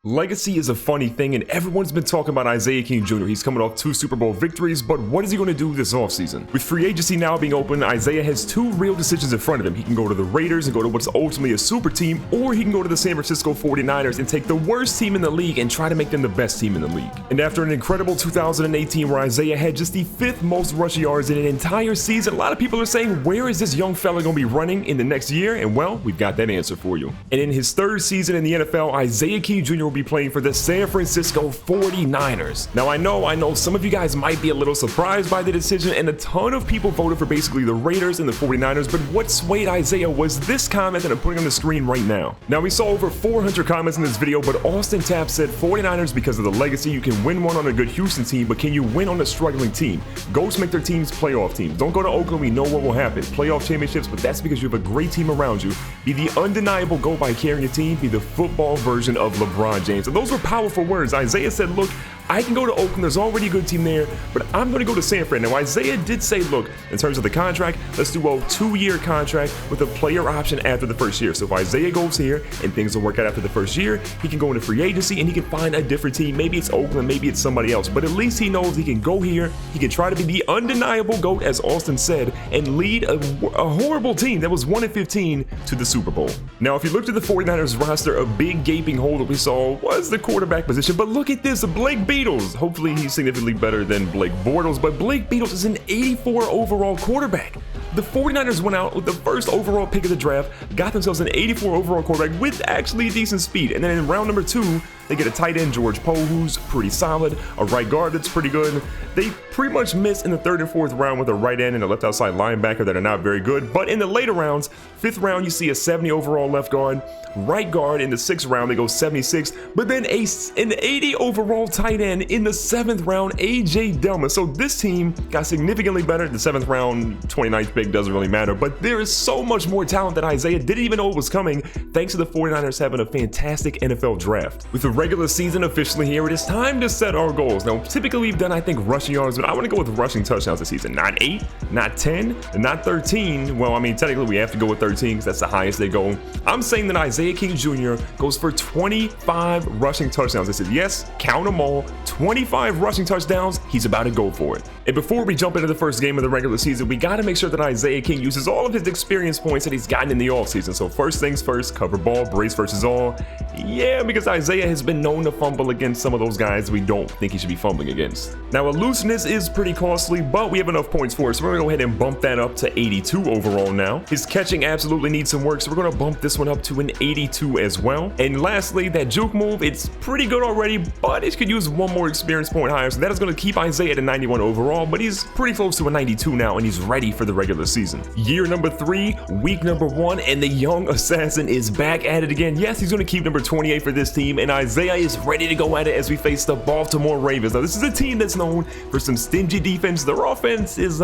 Legacy is a funny thing, and everyone's been talking about Isaiah King Jr. He's coming off 2 Super Bowl victories, but what is he going to do this offseason? With free agency now being open, Isaiah has 2 real decisions in front of him. He can go to the Raiders and go to what's ultimately a super team, or he can go to the San Francisco 49ers and take the worst team in the league and try to make them the best team in the league. And after an incredible 2018 where Isaiah had just the 5th most rushing yards in an entire season, a lot of people are saying, where is this young fella going to be running in the next year? And well, we've got that answer for you. And in his 3rd season in the NFL, Isaiah King Jr. will be playing for the San Francisco 49ers. Now I know some of you guys might be a little surprised by the decision, and a ton of people voted for basically the Raiders and the 49ers, but what swayed Isaiah was this comment that I'm putting on the screen right now. Now we saw over 400 comments in this video, but Austin Tapp said 49ers because of the legacy. You can win one on a good Houston team, but can you win on a struggling team? Ghosts make their teams playoff teams. Don't go to Oakland, we know what will happen. Playoff championships, but that's because you have a great team around you. Be the undeniable GOAT by carrying a team, be the football version of LeBron James. And those were powerful words. Isaiah said, look, I can go to Oakland, there's already a good team there, but I'm going to go to San Fran. Now, Isaiah did say, look, in terms of the contract, let's do a 2-year contract with a player option after the 1st year. So if Isaiah goes here and things will work out after the 1st year, he can go into free agency and he can find a different team. Maybe it's Oakland, maybe it's somebody else, but at least he knows he can go here, he can try to be the undeniable GOAT, as Austin said, and lead a horrible team that was 1-15 to the Super Bowl. Now, if you looked at the 49ers roster, a big gaping hole that we saw was the quarterback position, but look at this, Blake Beatles. Hopefully he's significantly better than Blake Bortles, but Blake Beatles is an 84 overall quarterback. The 49ers went out with the 1st overall pick of the draft, got themselves an 84 overall quarterback with actually decent speed, and then in round number 2, they get a tight end, George Poe, who's pretty solid, a right guard that's pretty good. They pretty much miss in the 3rd and 4th round with a right end and a left outside linebacker that are not very good. But in the later rounds, 5th round, you see a 70 overall left guard, right guard in the 6th round, they go 76, but then an 80 overall tight end in the 7th round, A.J. Dillman. So this team got significantly better. The 7th round, 29th pick doesn't really matter, but there is so much more talent that Isaiah didn't even know it was coming, thanks to the 49ers having a fantastic NFL draft. With the regular season officially here, it is time to set our goals. Now, typically we've done, I think, rushing yards, but I want to go with rushing touchdowns this season. Not 8, not 10, and not 13. Well, I mean, technically we have to go with 13 because that's the highest they go. I'm saying that Isaiah King Jr. goes for 25 rushing touchdowns. I said, yes, count them all. 25 rushing touchdowns. He's about to go for it. And before we jump into the first game of the regular season, we got to make sure that Isaiah King uses all of his experience points that he's gotten in the offseason. So first things first, cover ball, brace versus all. Yeah, because Isaiah has been known to fumble against some of those guys we don't think he should be fumbling against. Now, elusiveness is pretty costly, but we have enough points for it, so we're gonna go ahead and bump that up to 82 overall now. His catching absolutely needs some work, so we're gonna bump this one up to an 82 as well. And lastly, that juke move, it's pretty good already, but it could use one more experience point higher, so that is gonna keep Isaiah at a 91 overall, but he's pretty close to a 92 now, and he's ready for the regular season. Year number 3, week number 1, and the young assassin is back at it again. Yes, he's gonna keep number 28 for this team, and Isaiah is ready to go at it as we face the Baltimore Ravens. Now, this is a team that's known for some stingy defense. Their offense is,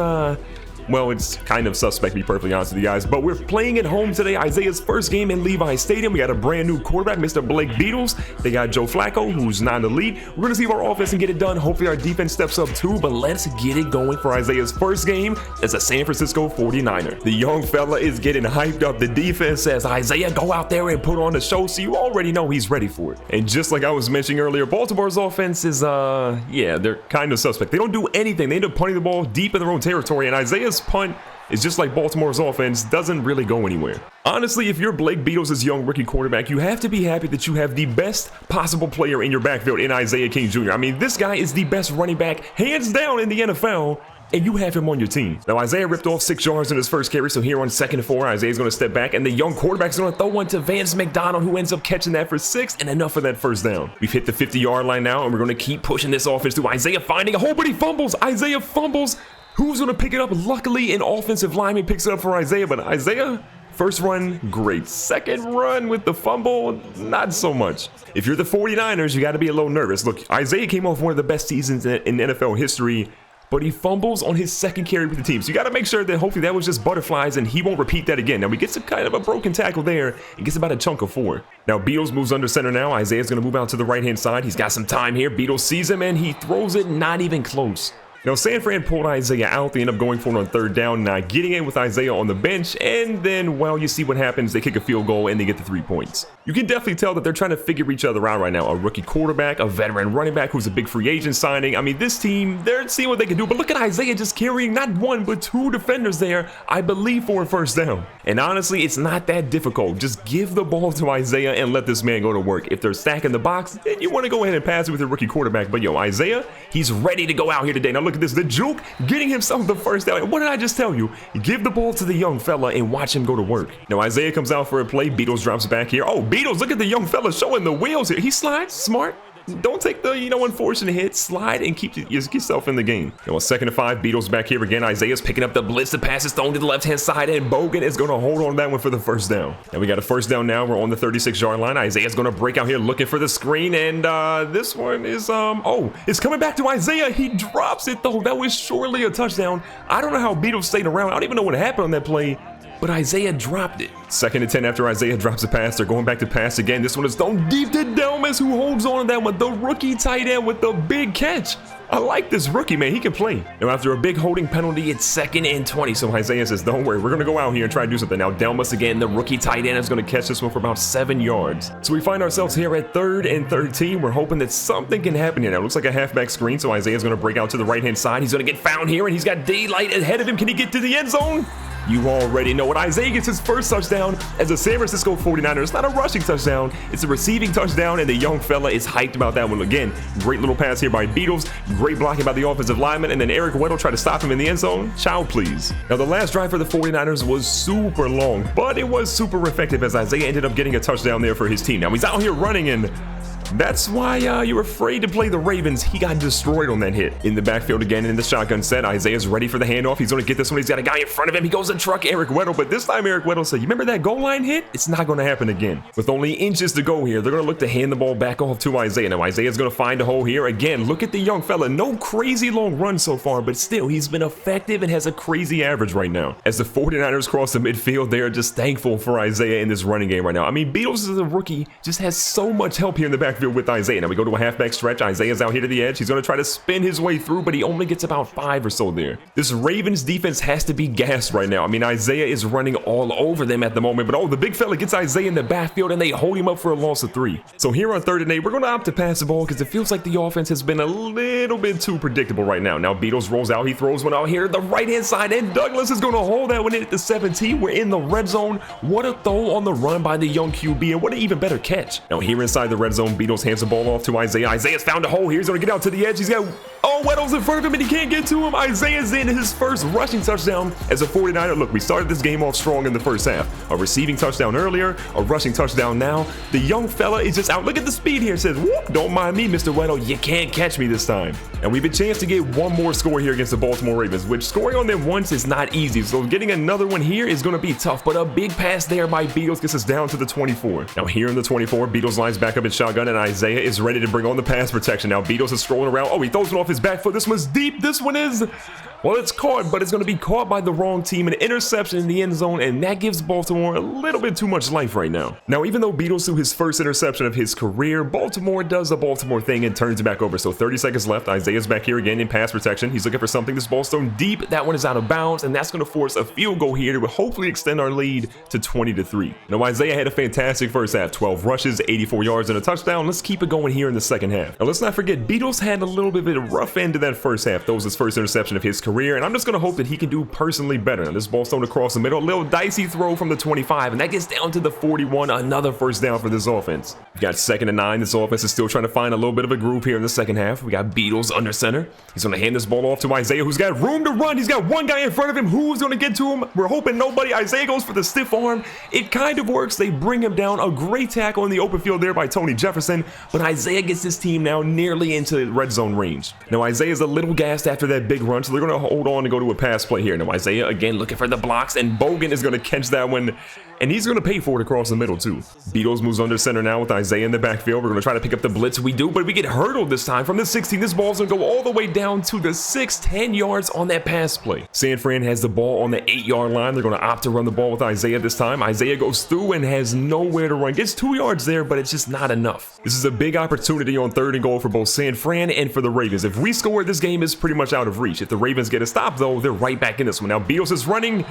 well, it's kind of suspect, to be perfectly honest with you guys, but we're playing at home today. Isaiah's first game in Levi Stadium. We got a brand new quarterback, Mr. Blake Beatles. They got Joe Flacco, who's not elite. We're going to see if our offense can get it done. Hopefully our defense steps up too, but let's get it going for Isaiah's first game as a San Francisco 49er. The young fella is getting hyped up. The defense says, Isaiah, go out there and put on the show, so you already know he's ready for it. And just like I was mentioning earlier, Baltimore's offense is, yeah, they're kind of suspect. They don't do anything. They end up punting the ball deep in their own territory, and Isaiah's punt is just like Baltimore's offense, doesn't really go anywhere. Honestly, if you're Blake Beatles' young rookie quarterback, you have to be happy that you have the best possible player in your backfield in Isaiah King Jr. I mean, this guy is the best running back, hands down, in the NFL, and you have him on your team. Now, Isaiah ripped off 6 yards in his first carry, so here on 2nd and 4, Isaiah's going to step back, and the young quarterback's going to throw one to Vance McDonald, who ends up catching that for 6, and enough for that first down. We've hit the 50-yard line now, and we're going to keep pushing this offense through. Isaiah finding a hole, but he fumbles. Isaiah fumbles. Who's going to pick it up? Luckily, an offensive lineman picks it up for Isaiah, but Isaiah, first run, great. Second run with the fumble, not so much. If you're the 49ers, you got to be a little nervous. Look, Isaiah came off one of the best seasons in NFL history, but he fumbles on his 2nd carry with the team. So you got to make sure that hopefully that was just butterflies and he won't repeat that again. Now, we get some kind of a broken tackle there and gets about a chunk of 4. Now, Beatles moves under center now. Isaiah's going to move out to the right-hand side. He's got some time here. Beatles sees him and he throws it not even close. Now, San Fran pulled Isaiah out. They end up going for it on third down, not getting it with Isaiah on the bench. And then, well, you see what happens. They kick a field goal and they get the 3 points. You can definitely tell that they're trying to figure each other out right now. A rookie quarterback, a veteran running back who's a big free agent signing. I mean, this team, they're seeing what they can do. But look at Isaiah just carrying not one, but 2 defenders there, I believe, for a first down. And honestly, it's not that difficult. Just give the ball to Isaiah and let this man go to work. If they're stacking the box, then you want to go ahead and pass it with your rookie quarterback. But yo, Isaiah, he's ready to go out here today. Now look at this, the juke, getting himself the first down. And what did I just tell you? Give the ball to the young fella and watch him go to work. Now Isaiah comes out for a play. Beatles drops back here. Oh, Beatles, look at the young fella showing the wheels here. He slides, smart. Don't take the, unfortunate hit. Slide and keep yourself in the game. Now, a 2nd and 5. Beatles back here again. Isaiah's picking up the blitz. The pass is thrown to the left-hand side, and Bogan is going to hold on to that one for the first down. And we got a first down now. We're on the 36-yard line. Isaiah's going to break out here looking for the screen, and this one is, it's coming back to Isaiah. He drops it, though. That was surely a touchdown. I don't know how Beatles stayed around. I don't even know what happened on that play, but Isaiah dropped it. 2nd and 10 after Isaiah drops a pass. They're going back to pass again. This one is thrown deep to Delmas, who holds on to that one. The rookie tight end with the big catch. I like this rookie, man. He can play. Now, after a big holding penalty, it's 2nd and 20. So Isaiah says, don't worry, we're going to go out here and try to do something. Now, Delmas again, the rookie tight end, is going to catch this one for about 7 yards. So we find ourselves here at 3rd and 13. We're hoping that something can happen here. Now, it looks like a halfback screen. So Isaiah's going to break out to the right-hand side. He's going to get found here, and he's got daylight ahead of him. Can he get to the end zone? You already know it. Isaiah gets his first touchdown as a San Francisco 49er. It's not a rushing touchdown. It's a receiving touchdown, and the young fella is hyped about that one. Again, great little pass here by Beatles. Great blocking by the offensive lineman, and then Eric Weddle tried to stop him in the end zone. Child, please. Now, the last drive for the 49ers was super long, but it was super effective as Isaiah ended up getting a touchdown there for his team. Now, he's out here running, and that's why you're afraid to play the Ravens. He got destroyed on that hit. In the backfield again in the shotgun set. Isaiah's ready for the handoff. He's going to get this one. He's got a guy in front of him. He goes and truck Eric Weddle, but this time Eric Weddle said, you remember that goal line hit? It's not going to happen again. With only inches to go here, they're going to look to hand the ball back off to Isaiah. Now Isaiah's going to find a hole here. Again, look at the young fella. No crazy long run so far, but still, he's been effective and has a crazy average right now. As the 49ers cross the midfield, they are just thankful for Isaiah in this running game right now. I mean, Beatles as a rookie just has so much help here in the backfield with Isaiah. Now we go to a halfback stretch. Isaiah's out here to the edge. He's going to try to spin his way through, but he only gets about 5 or so there. This Ravens defense has to be gassed right now. I mean, Isaiah is running all over them at the moment, but oh, the big fella gets Isaiah in the backfield and they hold him up for a loss of 3. So here on 3rd and 8, we're going to opt to pass the ball because it feels like the offense has been a little bit too predictable right now. Now Beatles rolls out. He throws one out here the right-hand side, and Douglas is going to hold that one in at the 17. We're in the red zone. What a throw on the run by the young QB, and what an even better catch. Now here inside the red zone, Beatles hands the ball off to Isaiah. Isaiah's found a hole here. He's going to get out to the edge. He's got, Weddle's in front of him and he can't get to him. Isaiah's in his first rushing touchdown as a 49er. Look, we started this game off strong in the first half. A receiving touchdown earlier, a rushing touchdown now. The young fella is just out. Look at the speed here. It says, whoop, don't mind me, Mr. Weddle. You can't catch me this time. And we have a chance to get one more score here against the Baltimore Ravens, which scoring on them once is not easy. So getting another one here is going to be tough, but a big pass there by Beatles gets us down to the 24. Now here in the 24, Beatles lines back up in shotgun and Isaiah is ready to bring on the pass protection. Now Beatles is scrolling around. Oh, he throws it off his back foot. This one's deep. This one is, well, it's caught, but it's going to be caught by the wrong team. An interception in the end zone, and that gives Baltimore a little bit too much life right now. Now, even though Beatles threw his first interception of his career, Baltimore does the Baltimore thing and turns it back over. So 30 seconds left. Isaiah's back here again in pass protection. He's looking for something. This ball's thrown deep. That one is out of bounds, and that's going to force a field goal here to hopefully extend our lead to 20-3. Now, Isaiah had a fantastic first half. 12 rushes, 84 yards, and a touchdown. Let's keep it going here in the second half. Now, let's not forget, Beatles had a little bit of a rough end to that first half. That was his first interception of his career, and I'm just going to hope that he can do personally better. Now, this ball's thrown across the middle. A little dicey throw from the 25, and that gets down to the 41. Another first down for this offense. We've got 2nd and 9. This offense is still trying to find a little bit of a groove here in the second half. We got Beatles under center. He's going to hand this ball off to Isaiah, who's got room to run. He's got one guy in front of him. Who's going to get to him? We're hoping nobody. Isaiah goes for the stiff arm. It kind of works. They bring him down. A great tackle in the open field there by Tony Jefferson, but Isaiah gets his team now nearly into red zone range. Now, Isaiah's a little gassed after that big run, so they're going to hold on to go to a pass play here. Now, Isaiah again looking for the blocks, and Bogan is going to catch that one. and he's going to pay for it across the middle too. Beatles moves under center now with Isaiah in the backfield. We're going to try to pick up the blitz. We do, but we get hurdled this time from the 16. This ball's going to go all the way down to the 6, 10 yards on that pass play. San Fran has the ball on the 8-yard line. They're going to opt to run the ball with Isaiah this time. Isaiah goes through and has nowhere to run. Gets 2 yards there, but it's just not enough. This is a big opportunity on 3rd and goal for both San Fran and for the Ravens. If we score, this game is pretty much out of reach. If the Ravens get a stop, though, they're right back in this one. Now, Beatles is running.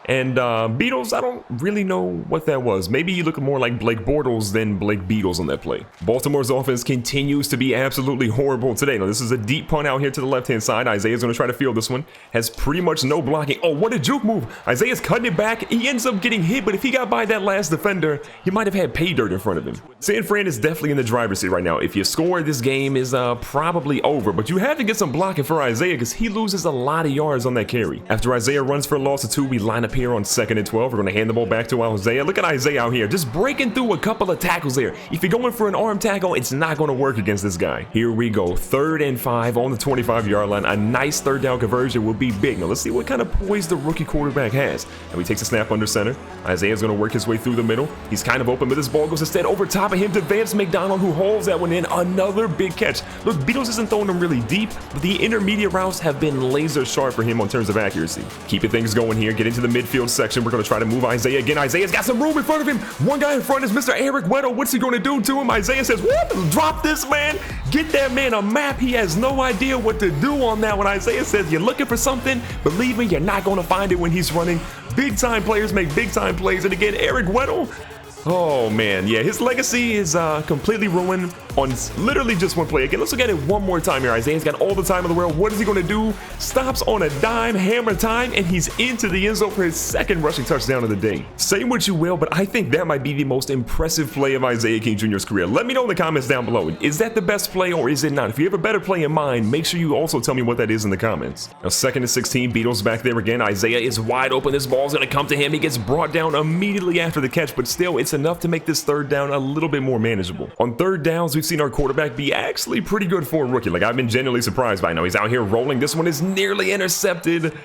And Beatles, I don't really know what that was. Maybe you look more like Blake Bortles than Blake Beatles on that play. Baltimore's offense continues to be absolutely horrible today. Now, this is a deep punt out here to the left-hand side. Isaiah's going to try to field this one. Has pretty much no blocking. Oh, what a juke move. Isaiah's cutting it back. He ends up getting hit, but if he got by that last defender, he might have had pay dirt in front of him. San Fran is definitely in the driver's seat right now. If you score, this game is probably over, but you have to get some blocking for Isaiah because he loses a lot of yards on that carry. After Isaiah runs for a loss of 2, we line up here on 2nd and 12. We're going to hand the ball back to Isaiah. Look at Isaiah out here, just breaking through a couple of tackles there. If you're going for an arm tackle, it's not going to work against this guy. Here we go, 3rd and 5 on the 25-yard line. A nice 3rd down conversion would be big. Now let's see what kind of poise the rookie quarterback has. And he takes a snap under center. Isaiah's going to work his way through the middle. He's kind of open, but this ball goes instead over top of him to Vance McDonald, who holds that one in. Another big catch. Look, Beatles isn't throwing them really deep, but the intermediate routes have been laser sharp for him on terms of accuracy. Keeping things going here. Get into the midfield section. We're going to try to move Isaiah again. Isaiah's got some room in front of him. One guy in front is Mr. Eric Weddle. What's he going to do to him? Isaiah says, "What? Drop this man. Get that man a map." He has no idea what to do on that one. Isaiah says, "You're looking for something? Believe me, you're not going to find it when he's running." Big time players make big time plays. And again, Eric Weddle, oh man, yeah, his legacy is completely ruined on literally just one play. Again, let's look at it one more time here. Isaiah's got all the time in the world. What is he going to do? Stops on a dime, hammer time, and he's into the end zone for his 2nd rushing touchdown of the day. Say what you will, but I think that might be the most impressive play of Isaiah King Jr.'s career. Let me know in the comments down below. Is that the best play or is it not? If you have a better play in mind, make sure you also tell me what that is in the comments. Now, 2nd and 16, Beatles back there again. Isaiah is wide open. This ball's going to come to him. He gets brought down immediately after the catch, but still, it's enough to make this 3rd down a little bit more manageable. On 3rd downs, we've seen our quarterback be actually pretty good for a rookie. Like, I've been genuinely surprised by now. He's out here rolling. This one is nearly intercepted.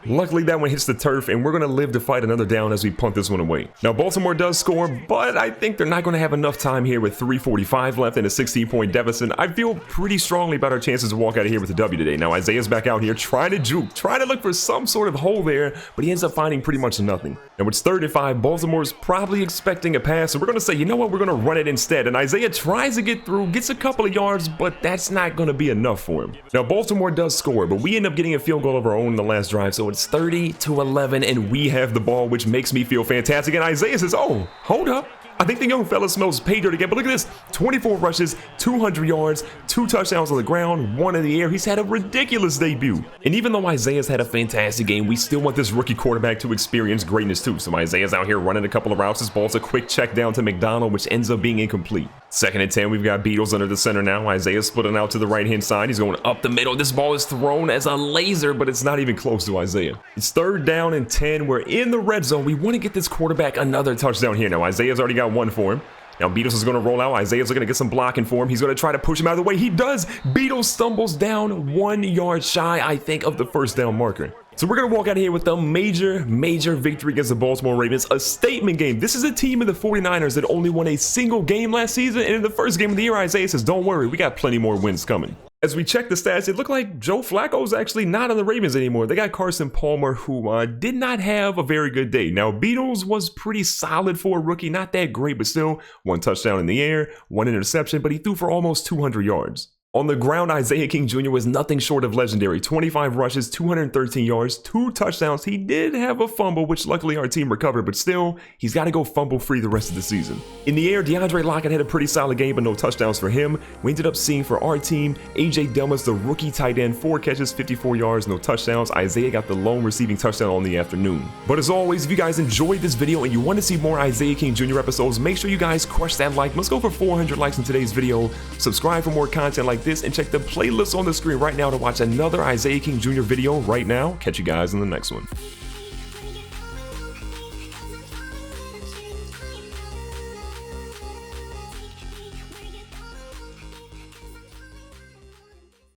Luckily, that one hits the turf, and we're going to live to fight another down as we punt this one away. Now, Baltimore does score, but I think they're not going to have enough time here with 3:45 left and a 16-point deficit. I feel pretty strongly about our chances to walk out of here with a W today. Now, Isaiah's back out here trying to juke, trying to look for some sort of hole there, but he ends up finding pretty much nothing. Now, it's 3rd and 5. Baltimore's probably expecting a pass, so we're going to say, you know what, we're going to run it instead. And Isaiah tries to get through, gets a couple of yards, but that's not going to be enough for him. Now, Baltimore does score, but we end up getting a field goal of our own in the last drive, so it's 30-11, and we have the ball, which makes me feel fantastic. And Isaiah says, "Oh, hold up. I think the young fella smells pay dirt again." But look at this, 24 rushes, 200 yards, 2 touchdowns on the ground, 1 in the air. He's had a ridiculous debut. And even though Isaiah's had a fantastic game, we still want this rookie quarterback to experience greatness too. So Isaiah's out here running a couple of routes. This ball's a quick check down to McDonald, which ends up being incomplete. 2nd and 10, we've got Beatles under the center now. Isaiah's splitting out to the right-hand side. He's going up the middle. This ball is thrown as a laser, but it's not even close to Isaiah. It's 3rd down and 10. We're in the red zone. We want to get this quarterback another touchdown here. Now, Isaiah's already got one for him. Now, Beatles is going to roll out. Isaiah's going to get some blocking for him. He's going to try to push him out of the way. He does. Beatles stumbles down 1 yard shy, I think, of the 1st down marker. So we're going to walk out of here with a major victory against the Baltimore Ravens, a statement game. This is a team of the 49ers that only won a single game last season, and in the first game of the year, Isaiah says, "Don't worry, we got plenty more wins coming." As we check the stats, it looked like Joe Flacco's actually not on the Ravens anymore. They got Carson Palmer, who did not have a very good day. Now, Beatles was pretty solid for a rookie, not that great, but still 1 touchdown in the air, 1 interception, but he threw for almost 200 yards. On the ground, Isaiah King Jr. was nothing short of legendary. 25 rushes, 213 yards, 2 touchdowns. He did have a fumble, which luckily our team recovered, but still, he's got to go fumble-free the rest of the season. In the air, DeAndre Lockett had a pretty solid game, but no touchdowns for him. We ended up seeing for our team, A.J. Delmas, the rookie tight end, 4 catches, 54 yards, no touchdowns. Isaiah got the lone receiving touchdown on the afternoon. But as always, if you guys enjoyed this video and you want to see more Isaiah King Jr. episodes, make sure you guys crush that like. Let's go for 400 likes in today's video. Subscribe for more content like this, and check the playlist on the screen right now to watch another Isaiah King Jr. video right now. Catch you guys in the next one.